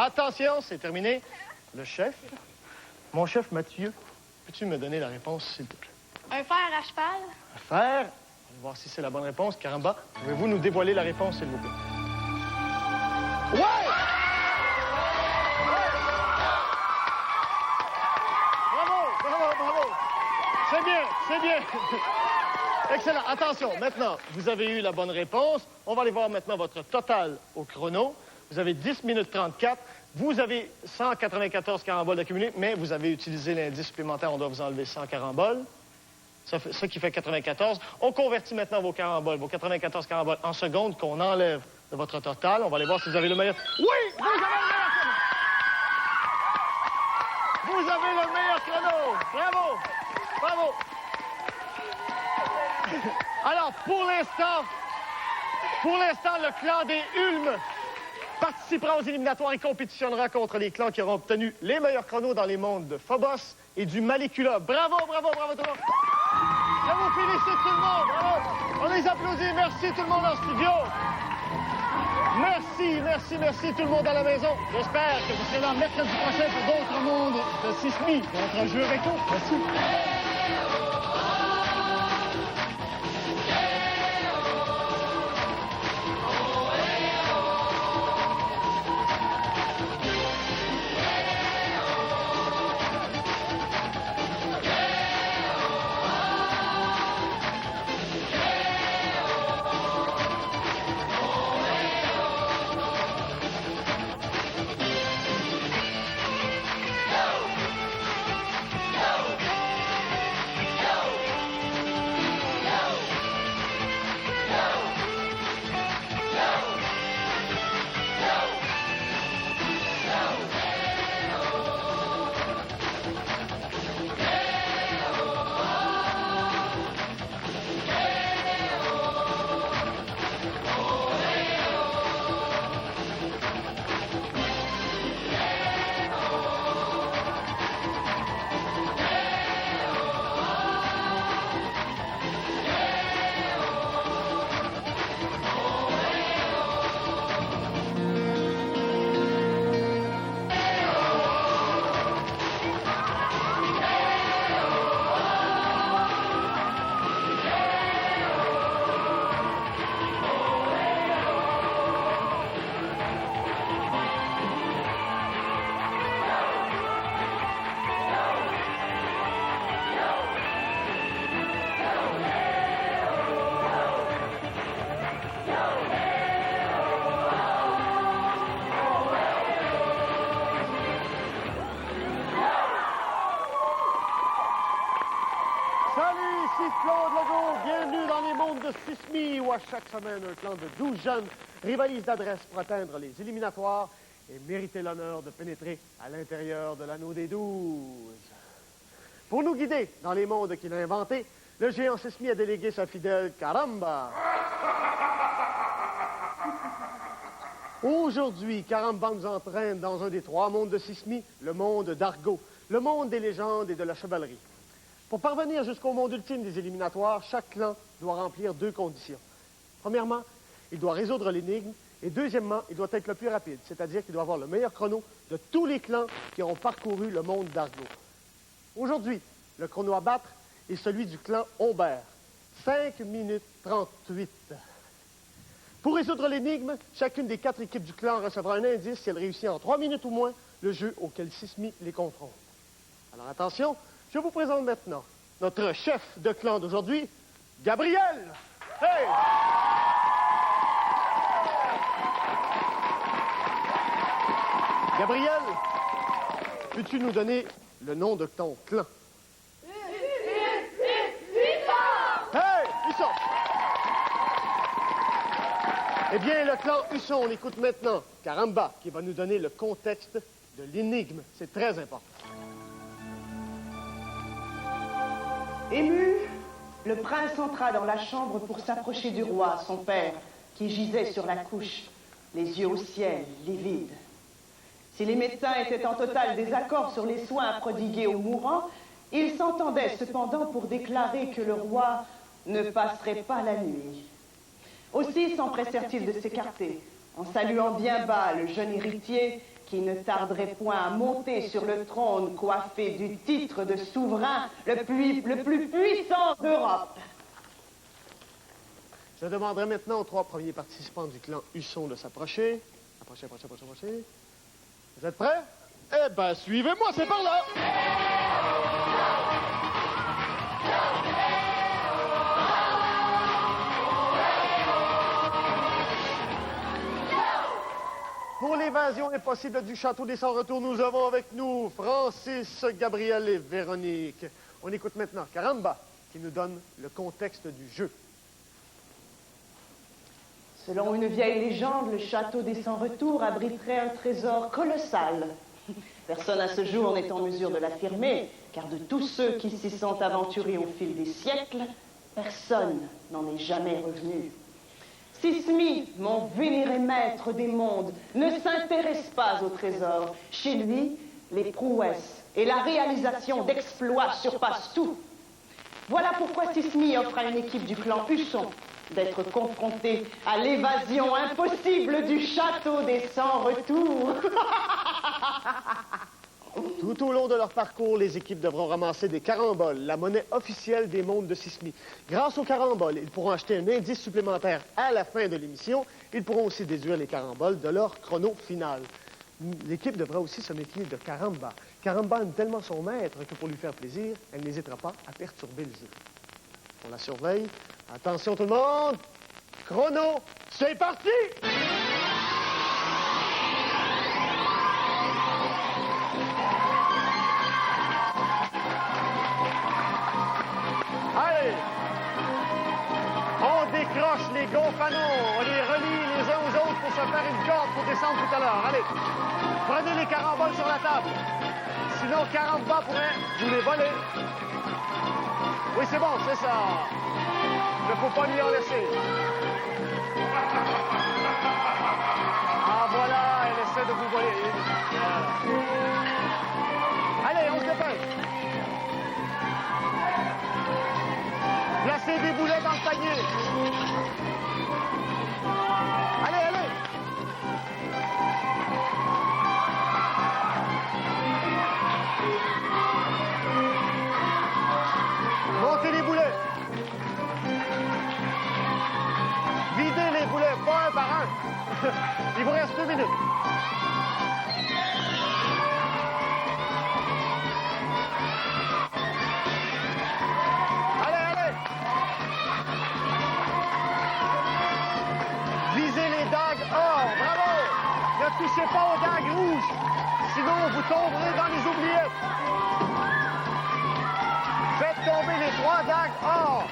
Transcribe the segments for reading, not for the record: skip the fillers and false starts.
Attention, c'est terminé. Le chef. Mon chef Mathieu, peux-tu me donner la réponse, s'il te plaît? Un fer à cheval. Un fer. On va voir si c'est la bonne réponse. Caramba, pouvez-vous nous dévoiler la réponse, s'il vous plaît? Ouais! Bravo! C'est bien, c'est bien. Excellent. Attention, maintenant, vous avez eu la bonne réponse. On va aller voir maintenant votre total au chrono. Vous avez 10 minutes 34. Vous avez 194 caramboles d'accumulés, mais vous avez utilisé l'indice supplémentaire. On doit vous enlever 100 caramboles. Ce qui fait 94. On convertit maintenant vos caramboles, vos 94 caramboles en secondes qu'on enlève de votre total. On va aller voir si vous avez le meilleur. Oui! Vous avez le meilleur chrono! Vous avez le meilleur chrono! Bravo! Bravo! Alors, pour l'instant, le clan des Ulmes participera aux éliminatoires et compétitionnera contre les clans qui auront obtenu les meilleurs chronos dans les mondes de Phobos et du Malécula. Bravo, bravo, bravo tout le monde! Je vous félicite tout le monde! Bravo! On les applaudit. Merci tout le monde en studio. Merci tout le monde à la maison. J'espère que vous serez là mercredi prochain pour d'autres mondes de Sismi, d'autres jeux avec nous. Merci. Sismi, où à chaque semaine, un clan de 12 jeunes rivalise d'adresse pour atteindre les éliminatoires et mériter l'honneur de pénétrer à l'intérieur de l'anneau des 12. Pour nous guider dans les mondes qu'il a inventés, le géant Sismi a délégué sa fidèle Caramba. Aujourd'hui, Caramba nous entraîne dans un des 3 mondes de Sismi, le monde d'Argo, le monde des légendes et de la chevalerie. Pour parvenir jusqu'au monde ultime des éliminatoires, chaque clan doit remplir 2 conditions. Premièrement, il doit résoudre l'énigme, et deuxièmement, il doit être le plus rapide, c'est-à-dire qu'il doit avoir le meilleur chrono de tous les clans qui ont parcouru le monde d'Argo. Aujourd'hui, le chrono à battre est celui du clan Humbert, 5 minutes 38. Pour résoudre l'énigme, chacune des 4 équipes du clan recevra un indice si elle réussit en 3 minutes ou moins le jeu auquel Sismi les confronte. Alors attention, je vous présente maintenant notre chef de clan d'aujourd'hui, Gabriel! Hey! Gabriel, peux-tu nous donner le nom de ton clan? Hey! Husson! Eh bien, le clan Husson, on écoute maintenant Caramba, qui va nous donner le contexte de l'énigme. C'est très important. Ému, le prince entra dans la chambre pour s'approcher du roi, son père, qui gisait sur la couche, les yeux au ciel, livide. Si les médecins étaient en total désaccord sur les soins à prodiguer aux mourants, ils s'entendaient cependant pour déclarer que le roi ne passerait pas la nuit. Aussi s'empressèrent-ils de s'écarter, en saluant bien bas le jeune héritier qui ne tarderait point à monter sur le trône coiffé du titre de souverain le plus puissant d'Europe. Je demanderai maintenant aux 3 premiers participants du clan Husson de s'approcher. Approchez. Vous êtes prêts? Eh bien, suivez-moi, c'est par là! Pour l'évasion impossible du château des Sans-Retours, nous avons avec nous Francis, Gabriel et Véronique. On écoute maintenant Caramba, qui nous donne le contexte du jeu. Selon une vieille légende, le château des Sans-Retours abriterait un trésor colossal. Personne à ce jour n'est en mesure de l'affirmer, car de tous ceux qui s'y sont aventurés au fil des siècles, personne n'en est jamais revenu. Sismi, mon vénéré maître des mondes, ne s'intéresse pas au trésor. Chez lui, les prouesses et la réalisation d'exploits surpassent tout. Voilà pourquoi Sismi offre à une équipe du clan Husson d'être confrontée à l'évasion impossible du château des Sans-Retours. Tout au long de leur parcours, les équipes devront ramasser des caramboles, la monnaie officielle des mondes de Sismi. Grâce aux caramboles, ils pourront acheter un indice supplémentaire à la fin de l'émission. Ils pourront aussi déduire les caramboles de leur chrono final. L'équipe devra aussi se méfier de Caramba. Caramba aime tellement son maître que pour lui faire plaisir, elle n'hésitera pas à perturber le jeu. On la surveille. Attention tout le monde! Chrono, c'est parti! Allez! On décroche les gonfanons, on les relie les uns aux autres pour se faire une corde pour descendre tout à l'heure. Allez! Prenez les caramboles sur la table. Sinon, Caramba pourrait vous les voler. Oui, c'est bon, c'est ça. Il ne faut pas lui en laisser. Ah, voilà, elle essaie de vous voler. Voilà. Allez, on se dépêche. Placez des boulets dans le panier. Allez, allez. Montez les boulets. Videz les boulets, pas un par un. Il vous reste 2 minutes. Allez, allez. Visez les dagues or, bravo. Ne touchez pas aux dagues rouges, sinon vous tomberez dans les oubliettes. Faites tomber les 3 dagues or.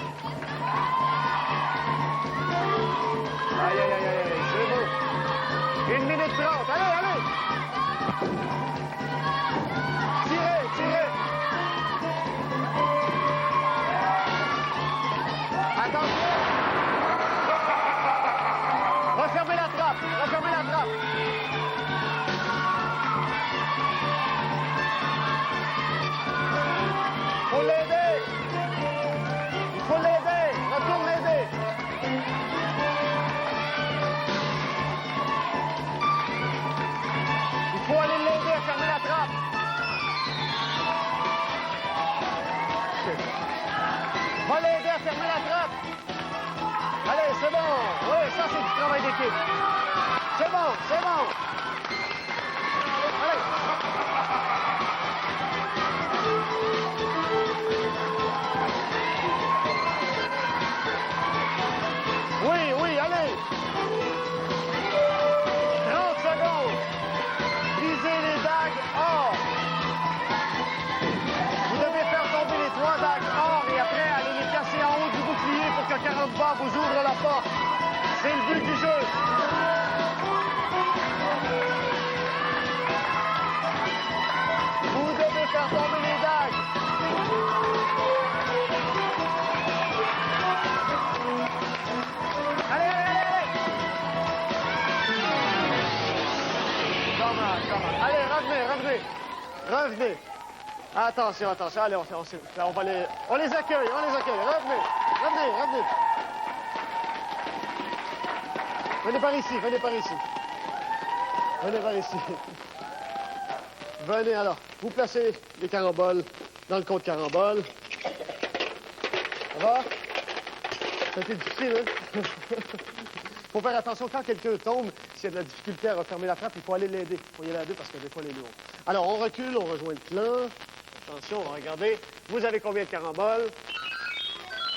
Aïe, aïe, aïe, aïe, c'est beau. 1 minute 30, allez, allez. Tirez, tirez. Attention. Refermez la trappe, refermez la trappe. Faut l'aider. Il faut l'aider. Retourne l'aider. Il faut aller l'aider à fermer la trappe. Va l'aider à fermer la trappe. Allez, c'est bon. Oui, ça, c'est du travail d'équipe. C'est bon, c'est bon. Allez. Oui, oui, allez. 30 secondes. Visez les dagues or. Vous devez faire tomber les 3 dagues or et après aller les casser en haut du bouclier pour que Caramba vous ouvre la porte. C'est le but du jeu. Vous devez faire tomber les dagues. Allez, allez, allez. Dommage, dommage. Allez, revenez, revenez. Revenez. Attention, attention. Allez, on les accueille, on les accueille. Revenez, revenez, revenez. Venez par ici, venez par ici. Venez par ici. Venez alors. Vous placez les caramboles dans le compte carambole. Ça va? Ça a été difficile, hein? Faut faire attention quand quelqu'un tombe, s'il y a de la difficulté à refermer la trappe, il faut aller l'aider. Il faut y aller à deux parce que des fois, elle est lourde. Alors, on recule, on rejoint le clan. Attention, on va regarder. Vous avez combien de caramboles?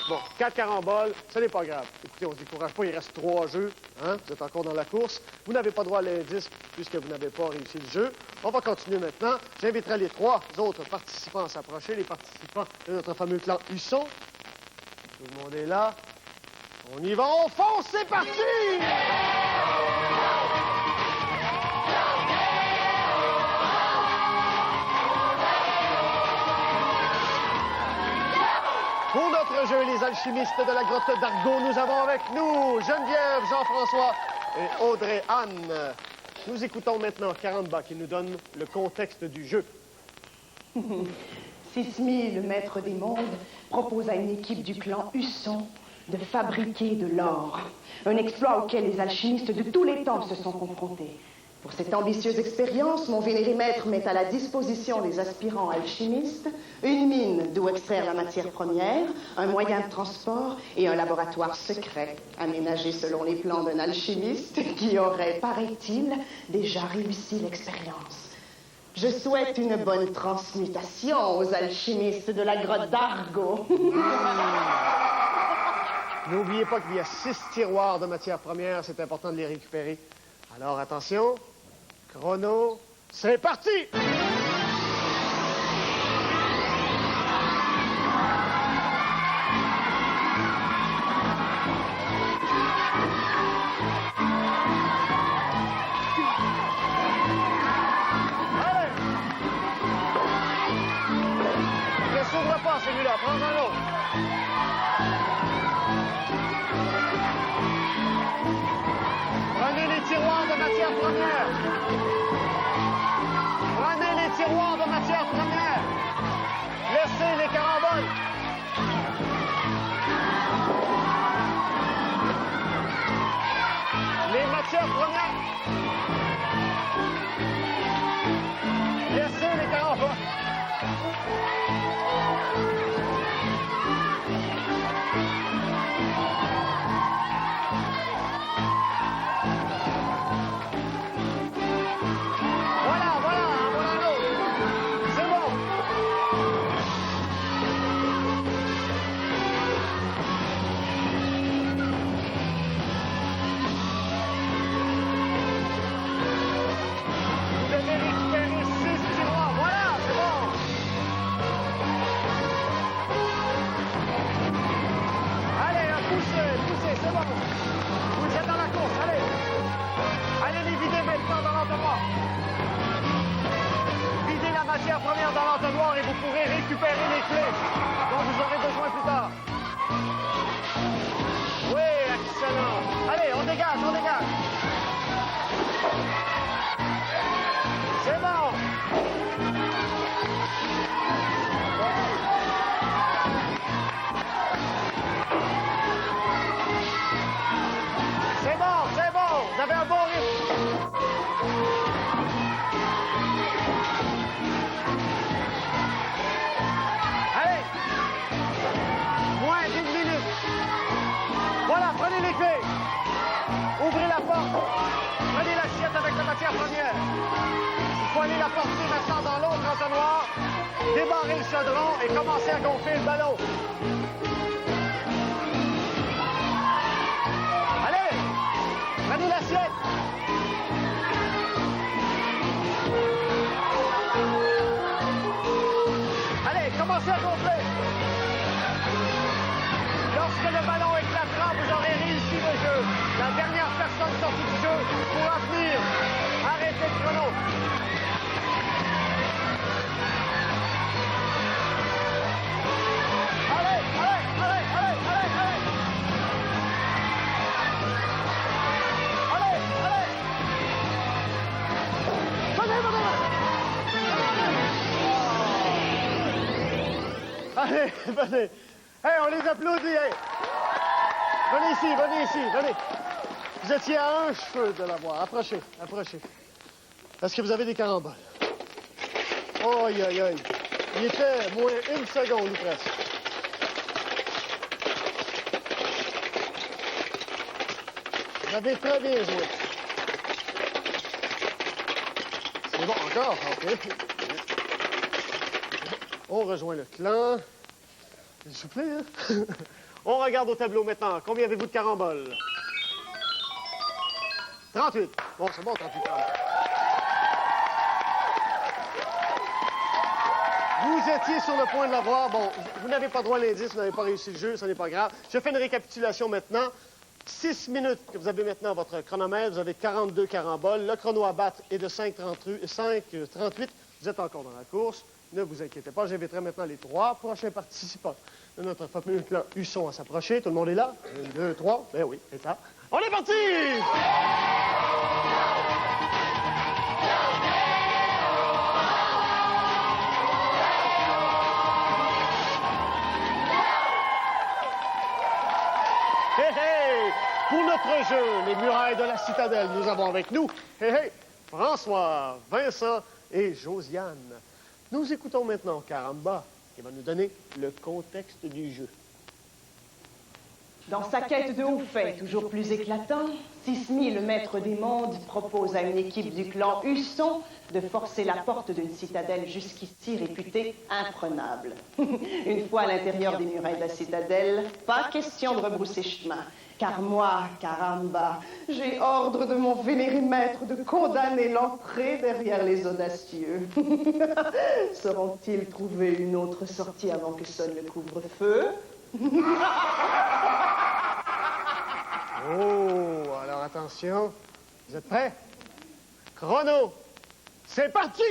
Bon, 4 caramboles, ce n'est pas grave. Écoutez, on ne se décourage pas, il reste 3 jeux. Hein? Vous êtes encore dans la course. Vous n'avez pas droit à l'indice puisque vous n'avez pas réussi le jeu. On va continuer maintenant. J'inviterai les 3 autres participants à s'approcher, les participants de notre fameux clan Husson. Tout le monde est là. On y va, on fonce, c'est parti! Pour notre jeu, les alchimistes de la grotte d'Argot, nous avons avec nous Geneviève, Jean-François et Audrey-Anne. Nous écoutons maintenant Caramba qui nous donne le contexte du jeu. Sismi, le maître des mondes, propose à une équipe du clan Husson de fabriquer de l'or. Un exploit auquel les alchimistes de tous les temps se sont confrontés. Pour cette ambitieuse expérience, mon vénéré maître met à la disposition des aspirants alchimistes une mine d'où extraire la matière première, un moyen de transport et un laboratoire secret, aménagé selon les plans d'un alchimiste qui aurait, paraît-il, déjà réussi l'expérience. Je souhaite une bonne transmutation aux alchimistes de la grotte d'Argot. N'oubliez pas qu'il y a 6 tiroirs de matières premières, c'est important de les récupérer. Alors attention, chrono, c'est parti! Allez! Ne s'ouvre pas celui-là, prends un autre. Prenez les tiroirs de matières premières. Prenez les tiroirs de matières premières. Laissez les caramboles. Les matières premières. Laissez les caramboles. Première dans l'entonnoir et vous pourrez récupérer les clés dont vous aurez besoin plus tard. Oui, excellent. Allez, on dégage, on dégage. C'est bon. C'est bon, c'est bon. Vous avez un bon rythme. Voilà, prenez les clés. Ouvrez la porte. Prenez l'assiette avec la matière première. Il faut aller la porter maintenant dans l'autre entonnoir. Débarrez le chaudron et commencez à gonfler le ballon. Allez, prenez l'assiette. Allez, commencez à gonfler. Lorsque le ballon éclatera, vous aurez réussi le jeu. La dernière personne sortie du jeu pourra venir arrêter le chrono. Allez, allez, allez, allez, allez, allez. Allez, allez. Venez, venez. Allez, venez. Hey, on les applaudit, hey. Venez ici, venez ici, venez. Vous étiez à un cheveu de l'avoir. Approchez, approchez. Est-ce que vous avez des caramboles? Aïe, aïe, aïe. Il était moins une seconde, ou presque. Vous avez très bien joué. C'est bon, encore? OK. On rejoint le clan. S'il vous plaît, hein? On regarde au tableau maintenant. Combien avez-vous de caramboles? 38. Bon, c'est bon, 38 caramboles. Vous étiez sur le point de l'avoir. Bon, vous n'avez pas droit à l'indice, vous n'avez pas réussi le jeu, ce n'est pas grave. Je fais une récapitulation maintenant. 6 minutes que vous avez maintenant votre chronomètre. Vous avez 42 caramboles. Le chrono à battre est de 5,38. Vous êtes encore dans la course. Ne vous inquiétez pas, j'inviterai maintenant les 3 prochains participants de notre fameux clan Husson à s'approcher. Tout le monde est là? 1, 2, 3. Ben oui, c'est ça. On est parti! Hé, hé! Pour notre jeu, les murailles de la citadelle, nous avons avec nous, hé, hé, François, Vincent et Josiane. Nous écoutons maintenant Caramba, qui va nous donner le contexte du jeu. Dans sa quête de hauts faits toujours plus éclatants, Sismi, le maître des mondes, propose à une équipe du clan Husson de forcer la porte d'une citadelle jusqu'ici réputée imprenable. Une fois à l'intérieur des murailles de la citadelle, pas question de rebrousser chemin. Car moi, Caramba, j'ai ordre de mon vénéré maître de condamner l'entrée derrière les audacieux. Sauront-ils trouver une autre sortie avant que sonne le couvre-feu? Oh, alors attention. Vous êtes prêts? Chrono, c'est parti!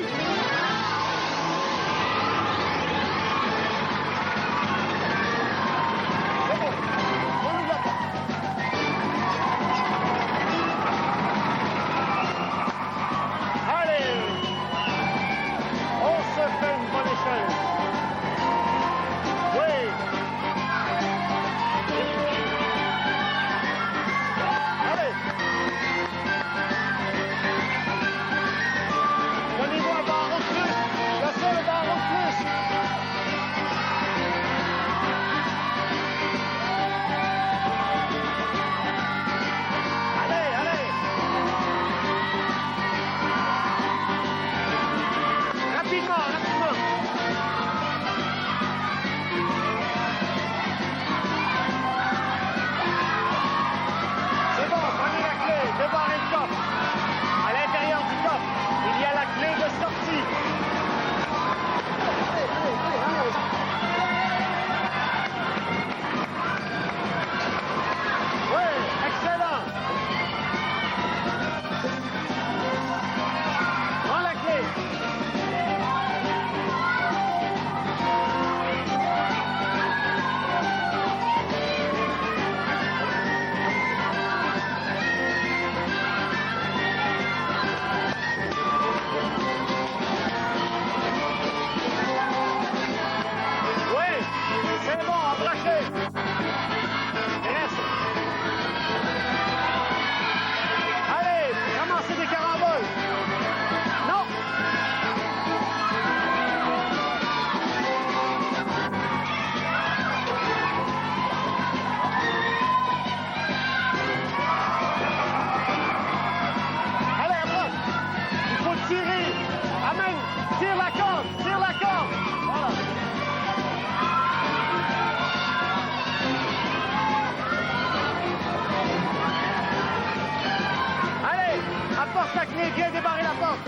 Viens débarrer la porte.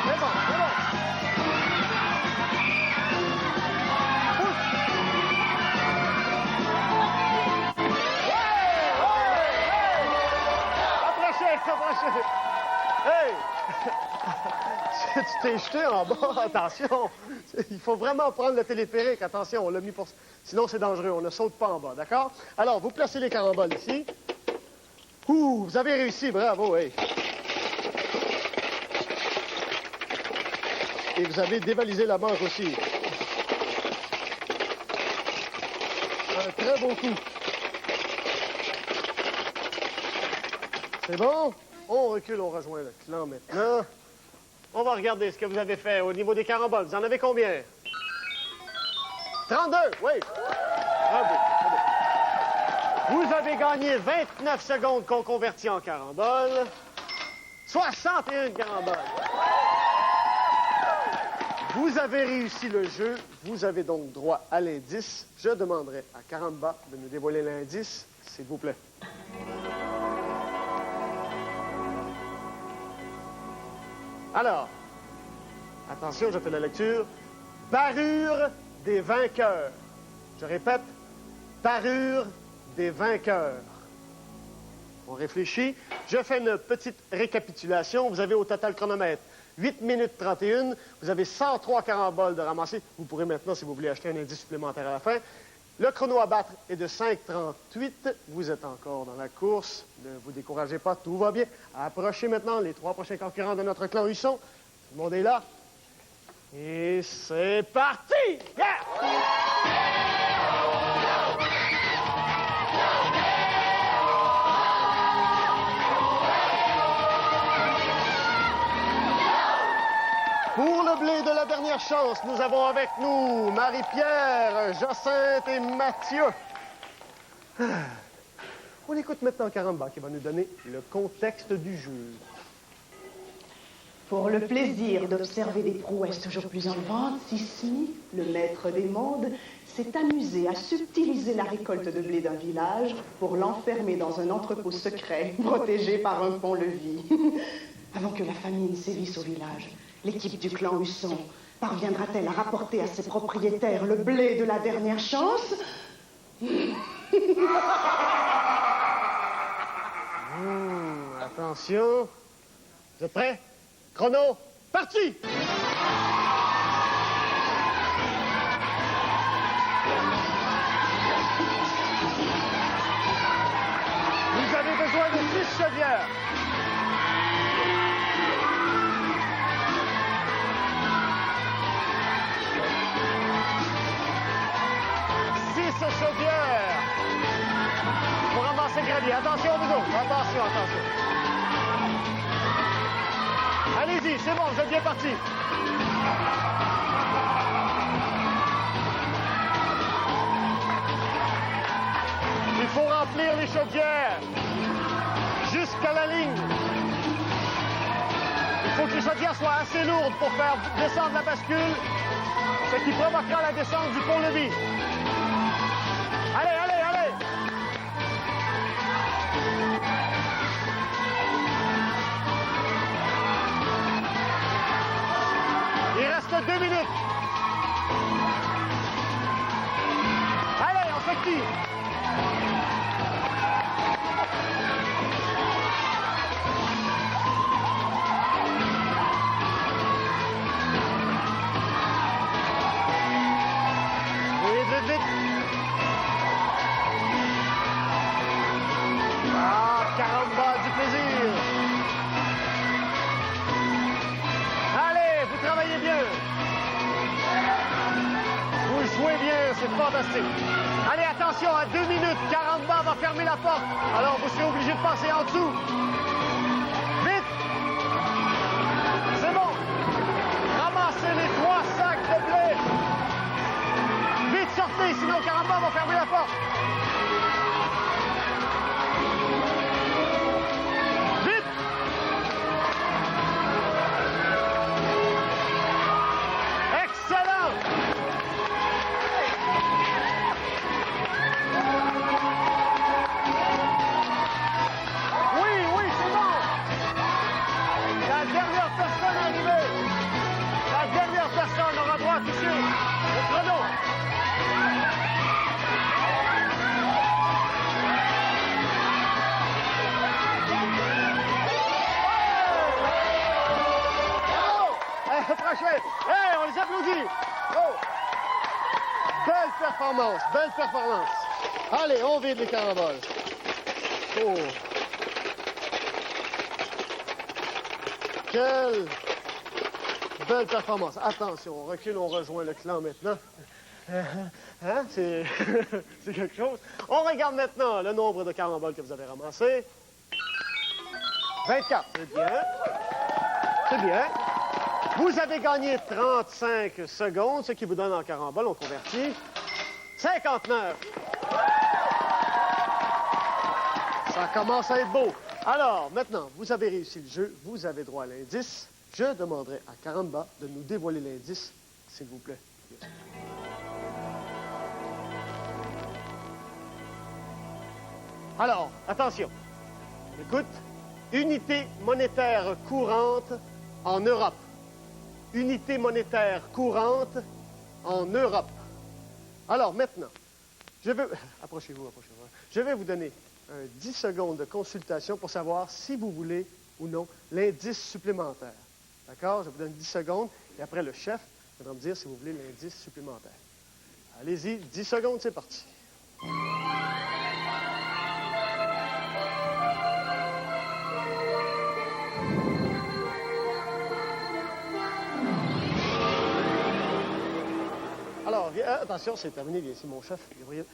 C'est bon, c'est bon. Pousse. Approchez, approchez. Hey! Tu t'es jeté en bas, attention. Il faut vraiment prendre le téléphérique, attention, on l'a mis pour... Sinon, c'est dangereux, on ne saute pas en bas, d'accord? Alors, vous placez les caramboles ici. Ouh, vous avez réussi, bravo, hey. Et vous avez dévalisé la banque aussi. Un très beau coup. C'est bon? On recule, on rejoint le clan maintenant. On va regarder ce que vous avez fait au niveau des caramboles. Vous en avez combien? 32, oui. Bravo. Vous avez gagné 29 secondes qu'on convertit en caramboles. 61 caramboles. Vous avez réussi le jeu. Vous avez donc droit à l'indice. Je demanderai à Caramba de nous dévoiler l'indice, s'il vous plaît. Alors, attention, je fais la lecture. Parure des vainqueurs. Je répète, parure des vainqueurs. On réfléchit. Je fais une petite récapitulation. Vous avez au total chronomètre 8 minutes 31. Vous avez 103 caramboles de ramasser. Vous pourrez maintenant, si vous voulez, acheter un indice supplémentaire à la fin. Le chrono à battre est de 5,38. Vous êtes encore dans la course. Ne vous découragez pas, tout va bien. Approchez maintenant les 3 prochains concurrents de notre clan Husson. Tout le monde est là. Et c'est parti! Yeah! Pour le blé de la dernière chance, nous avons avec nous Marie-Pierre, Jacinthe et Mathieu. On écoute maintenant Caramba qui va nous donner le contexte du jeu. Pour le plaisir d'observer des prouesses toujours plus enlevantes, Sismi, le maître des mondes, s'est amusé à subtiliser la récolte de blé d'un village pour l'enfermer dans un entrepôt secret, protégé par un pont-levis. Avant que la famine sévisse au village, l'équipe du clan Husson parviendra-t-elle à rapporter à ses propriétaires le blé de la dernière chance? Attention. Vous êtes prêts? Chrono, parti! Vous avez besoin de 6 chaudières. Chaudière pour ramasser le gravier. Attention, vous autres. Attention, attention. Allez-y, c'est bon, vous êtes bien partis. Il faut remplir les chaudières jusqu'à la ligne. Il faut que les chaudières soient assez lourdes pour faire descendre la bascule, ce qui provoquera la descente du pont-levis. Allez, allez, allez! Il reste 2 minutes. Allez, on s'active. Vite, vite, vite. Caramba, du plaisir. Allez, vous travaillez bien. Vous jouez bien, c'est fantastique. Allez, attention, à 2 minutes, Caramba va fermer la porte. Alors, vous serez obligé de passer en dessous. Vite. C'est bon. Ramassez les 3 sacs de blé. Vite, sortez, sinon Caramba va fermer la porte. Personne n'aura droit à toucher le chrono. Prochain. Hey, on les applaudit. Oh. Belle performance, belle performance. Allez, on vide les caramboles. Oh. Belle performance. Attention, on recule, on rejoint le clan maintenant. Hein? C'est c'est quelque chose. On regarde maintenant le nombre de caramboles que vous avez ramassés. 24, c'est bien. C'est bien. Vous avez gagné 35 secondes, ce qui vous donne en caramboles, on convertit, 59. Ça commence à être beau. Alors, maintenant, vous avez réussi le jeu, vous avez droit à l'indice. Je demanderai à Caramba de nous dévoiler l'indice, s'il vous plaît. Alors, attention. Écoute, unité monétaire courante en Europe. Unité monétaire courante en Europe. Alors, maintenant, approchez-vous. Je vais vous donner 10 secondes de consultation pour savoir si vous voulez ou non l'indice supplémentaire. D'accord? Je vous donne 10 secondes et après, le chef viendra me dire si vous voulez l'indice supplémentaire. Allez-y, 10 secondes, c'est parti. Alors, attention, c'est terminé. Viens ici, mon chef, Gabriel.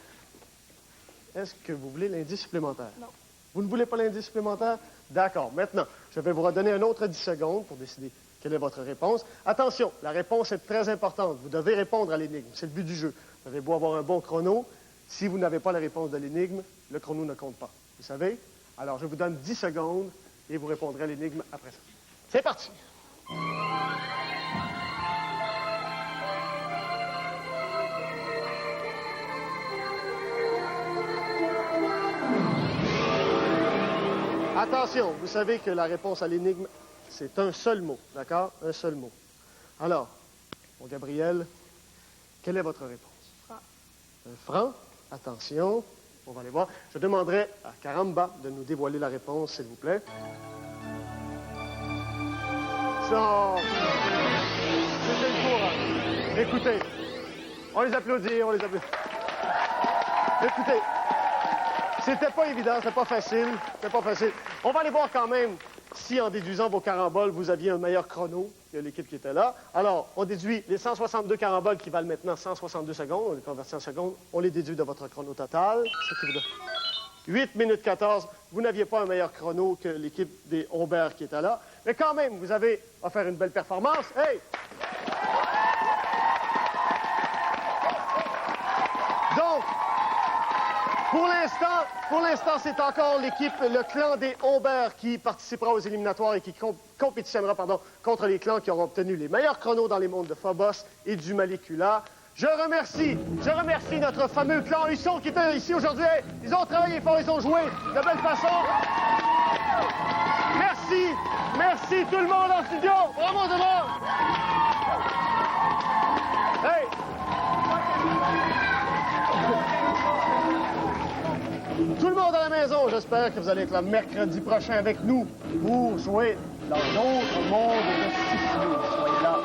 Est-ce que vous voulez l'indice supplémentaire? Non. Vous ne voulez pas l'indice supplémentaire? D'accord. Maintenant, je vais vous redonner un autre 10 secondes pour décider quelle est votre réponse. Attention, la réponse est très importante. Vous devez répondre à l'énigme. C'est le but du jeu. Vous avez beau avoir un bon chrono. Si vous n'avez pas la réponse de l'énigme, le chrono ne compte pas. Vous savez? Alors, je vous donne 10 secondes et vous répondrez à l'énigme après ça. C'est parti! Attention, vous savez que la réponse à l'énigme, c'est un seul mot, d'accord? Un seul mot. Alors, mon Gabriel, quelle est votre réponse? Franc. Un franc? Attention, on va aller voir. Je demanderai à Caramba de nous dévoiler la réponse, s'il vous plaît. Ça, c'était le courant. Écoutez, on les applaudit. Écoutez, c'était pas évident, c'était pas facile. On va aller voir quand même si, en déduisant vos caramboles, vous aviez un meilleur chrono que l'équipe qui était là. Alors, on déduit les 162 caramboles qui valent maintenant 162 secondes. On les convertit en secondes. On les déduit de votre chrono total. Ce qui vous donne 8 minutes 14. Vous n'aviez pas un meilleur chrono que l'équipe des Humbert qui était là. Mais quand même, vous avez offert une belle performance. Hey! Donc, pour l'instant, c'est encore l'équipe, le clan des Humbert qui participera aux éliminatoires et qui compétitionnera contre les clans qui auront obtenu les meilleurs chronos dans les mondes de Phobos et du Malicula. Je remercie notre fameux clan Husson qui était ici aujourd'hui. Ils ont travaillé fort, ils ont joué de belle façon. Merci tout le monde en studio. Bravo tout le monde. Hey! Tout le monde à la maison, j'espère que vous allez être là mercredi prochain avec nous pour jouer dans d'autres mondes de Sicile. Soyez là.